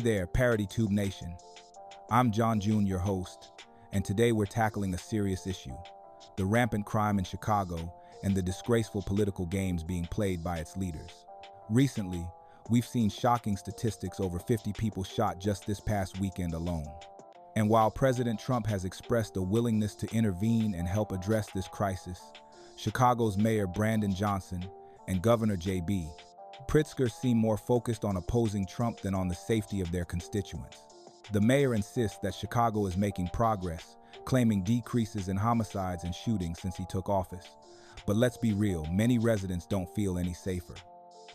there, ParityTube Nation. I'm John June, your host, and today we're tackling a serious issue: the rampant crime in Chicago and the disgraceful political games being played by its leaders. Recently, we've seen shocking statistics: over 50 people shot just this past weekend alone. And while President Trump has expressed a willingness to intervene and help address this crisis, Chicago's Mayor Brandon Johnson and Governor J.B. Pritzker seem more focused on opposing Trump than on the safety of their constituents. The mayor insists that Chicago is making progress, claiming decreases in homicides and shootings since he took office. But let's be real, many residents don't feel any safer.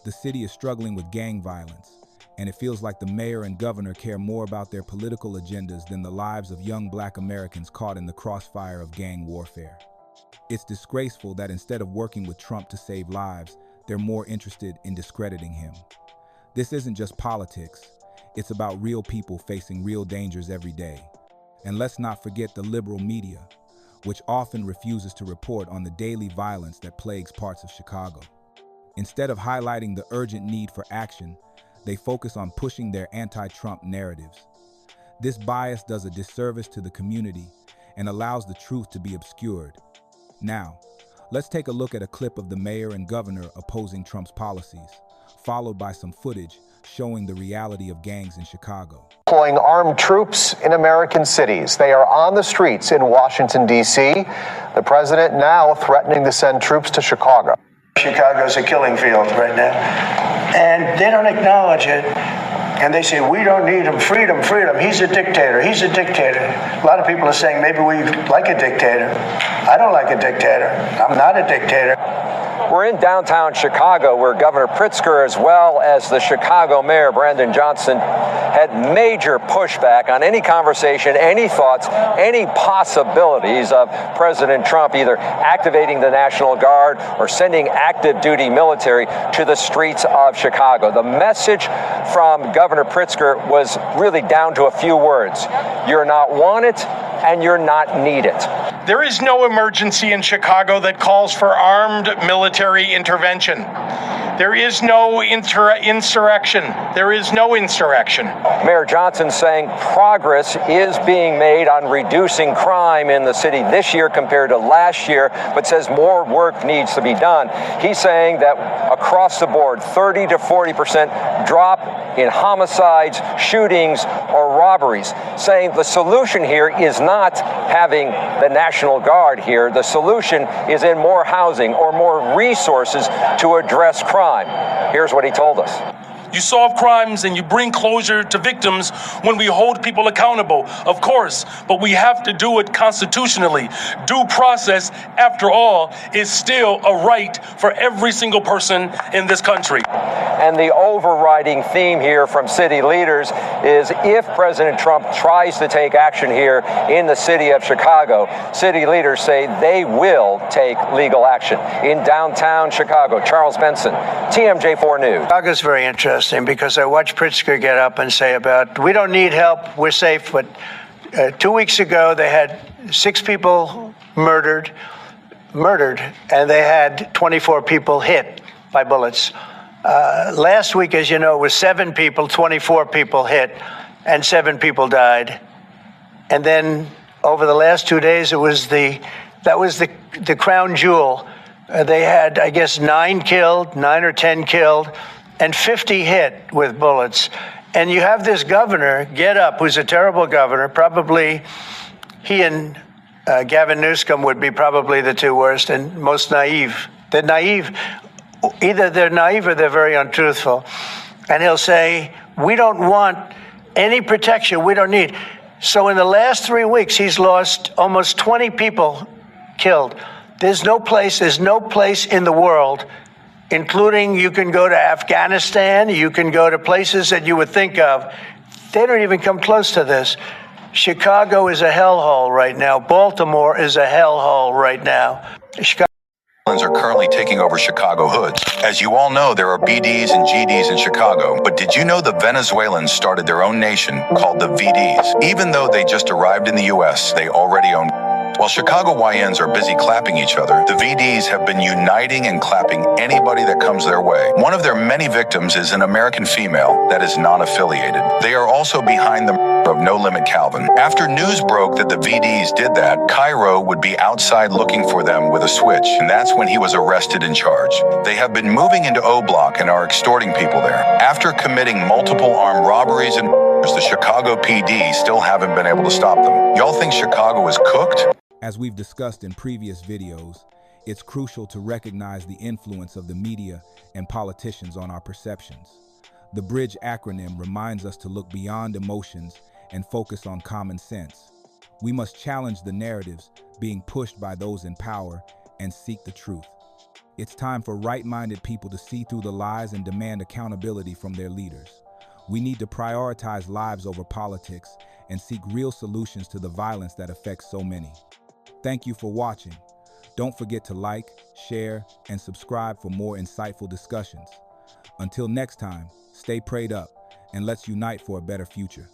The city is struggling with gang violence, and it feels like the mayor and governor care more about their political agendas than the lives of young Black Americans caught in the crossfire of gang warfare. It's disgraceful that instead of working with Trump to save lives, they're more interested in discrediting him. This isn't just politics, it's about real people facing real dangers every day. And let's not forget the liberal media, which often refuses to report on the daily violence that plagues parts of Chicago. Instead of highlighting the urgent need for action, they focus on pushing their anti-Trump narratives. This bias does a disservice to the community and allows the truth to be obscured. Now, let's take a look at a clip of the mayor and governor opposing Trump's policies, followed by some footage showing the reality of gangs in Chicago. Deploying armed troops in American cities. They are on the streets in Washington, D.C. The president now threatening to send troops to Chicago. Chicago's a killing field right now, and they don't acknowledge it. And they say, we don't need him, freedom, freedom. He's a dictator, he's a dictator. A lot of people are saying maybe we like a dictator. I don't like a dictator. I'm not a dictator. We're in downtown Chicago, where Governor Pritzker, as well as the Chicago Mayor Brandon Johnson, had major pushback on any conversation, any thoughts, any possibilities of President Trump either activating the National Guard or sending active duty military to the streets of Chicago. The message from Governor Pritzker was really down to a few words: you're not wanted and you're not needed. There is no emergency in Chicago that calls for armed military intervention. There is no insurrection. There is no insurrection. Mayor Johnson saying progress is being made on reducing crime in the city this year compared to last year, but says more work needs to be done. He's saying that across the board, 30 to 40% drop in homicides, shootings, or robberies, saying the solution here is not having the National Guard here. The solution is in more housing or more resources to address crime. Here's what he told us. You solve crimes and you bring closure to victims when we hold people accountable, of course, but we have to do it constitutionally. Due process, after all, is still a right for every single person in this country. And the overriding theme here from city leaders is if President Trump tries to take action here in the city of Chicago, city leaders say they will take legal action. In downtown Chicago, Charles Benson, TMJ4 News. Chicago's very interesting because I watched Pritzker get up and say about, we don't need help, we're safe. But 2 weeks ago, they had 6 people murdered, and they had 24 people hit by bullets. Last week, as you know, it was 7 people, 24 people hit, and 7 people died. And then over the last 2 days, that was the crown jewel. They had, I guess, 9 or 10 killed, and 50 hit with bullets. And you have this governor get up, who's a terrible governor. Probably he and Gavin Newsom would be probably the 2 worst and most naive. They're naive. Either they're naive or they're very untruthful. And he'll say, we don't want any protection. We don't need. So in the last 3 weeks, he's lost almost 20 people killed. There's no place in the world, including you can go to Afghanistan, you can go to places that you would think of. They don't even come close to this. Chicago is a hellhole right now. Baltimore is a hellhole right now. Are currently taking over Chicago hoods. As you all know, there are BDs and GDs in Chicago, but did you know the Venezuelans started their own nation called the VDs? Even though they just arrived in the U.S., they already own While Chicago YNs are busy clapping each other, the VDs have been uniting and clapping anybody that comes their way. One of their many victims is an American female that is non-affiliated. They are also behind the murder of No Limit Calvin. After news broke that the VDs did that, Cairo would be outside looking for them with a switch, and that's when he was arrested and charged. They have been moving into O Block and are extorting people there. After committing multiple armed robberies and murders, the Chicago PD still haven't been able to stop them. Y'all think Chicago is cooked? As we've discussed in previous videos, it's crucial to recognize the influence of the media and politicians on our perceptions. The BRIDGE acronym reminds us to look beyond emotions and focus on common sense. We must challenge the narratives being pushed by those in power and seek the truth. It's time for right-minded people to see through the lies and demand accountability from their leaders. We need to prioritize lives over politics and seek real solutions to the violence that affects so many. Thank you for watching. Don't forget to like, share, and subscribe for more insightful discussions. Until next time, stay prayed up and let's unite for a better future.